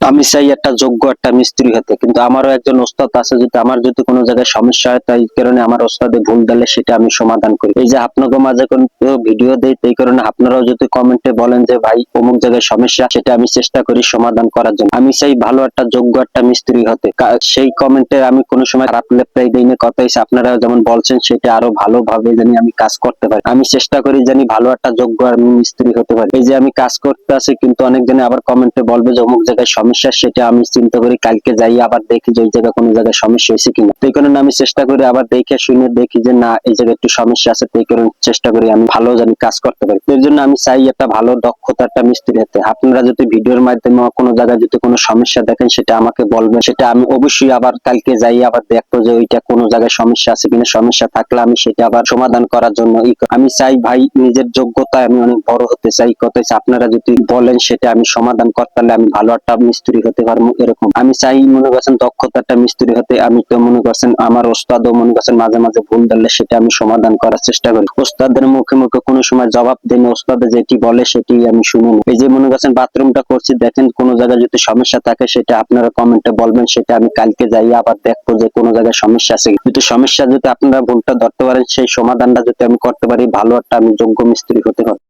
আমি চাই একটা যোগ্য একটা মিস্ত্রি হতে, কিন্তু আমারও একজন ওস্তাদ আছে, যদি আমার যদি কোনো জায়গায় সমস্যা হয় তাই কারণে আমার ওস্তাদে ভুল দিলে সেটা আমি সমাধান করি। এই যে আপনাকে মাঝে কোন ভিডিও দেই, এই কারণে আপনারাও যদি কমেন্টে বলেন যে ভাই অমুক জায়গায় সমস্যা, সেটা আমি চেষ্টা করি সমাধান করার জন্য। আমি চাই ভালো একটা যোগ্য একটা মিস্ত্রি হতে। সেই কমেন্টে আমি কোনো সময় খারাপ রিপ্লাই দেই না। কথা হচ্ছে আপনারা যেমন বলছেন সেটা আরো ভালোভাবে জানি আমি কাজ করতে পারি। আমি চেষ্টা করি জানি ভালো একটা যোগ্য আমি মিস্ত্রি হতে পারি। এই যে আমি কাজ করতে আছি, কিন্তু অনেক জনে আবার কমেন্টে বলবে যে অমুক জায়গায় সমস্যা, সেটা আমি চিন্তা করি কালকে যাই আবার দেখি যে ওই জায়গায় কোনো জায়গায় সমস্যা হয়েছে কিনা। তো এই কারণে আমি চেষ্টা করি আবার দেখে শুনে দেখি যে না এই জায়গায় একটু সমস্যা আছে, তো এই কারণে চেষ্টা করি আমি ভালো জানি কাজ করতে পারি। এর জন্য আমি চাই একটা ভালো দক্ষতা একটা মিস্ত্রি হতে। আপনারা যদি ভিডিওর মাধ্যমে কোনো জায়গায় যদি কোনো সমস্যা দেখেন সেটা আমাকে বলবেন, সেটা আমি অবশ্যই আবার কালকে যাই আবার দেখবো যে ওইটা কোনো জায়গায় সমস্যা আছে কিনা। সমস্যা থাকলে আমি সেটা আবার সমাধান করার জন্য আমি চাই ভাই নিজের যোগ্যতায় আমি অনেক বড় হতে চাই। কথা হচ্ছে আপনারা যদি বলেন সেটা আমি সমাধান করতে পারলে আমি ভালো একটা মিস্ত্রি হতে পারবো। এরকম আমি চাই মনে করছেন দক্ষতা একটা মিস্ত্রি হতে। আমি তো মনে করছেন আমার ওস্তাদও মনে করছেন মাঝে মাঝে ভুল ধরলে সেটা আমি সমাধান করার চেষ্টা করি। ওস্তাদের মুখে মুখে কোনো সময় জবাব দেই না, ওস্তাদে যেটি বলে সেটি আমি শুনি না। এই যে মনে করছেন বাথরুমটা করছি, দেখেন কোনো জায়গায় যদি সমস্যা থাকে সেটা আপনারা কমেন্টে বলবেন, সেটা আমি কালকে যাই আবার দেখবো যে কোনো জায়গায় সমস্যা আছে। যদি সমস্যা যদি আপনারা ভুলটা ধরতে পারেন সেই সমাধানটা যদি আমি করতে পারি, ভালো একটা আমি যোগ্য মিস্ত্রি হতে পারি।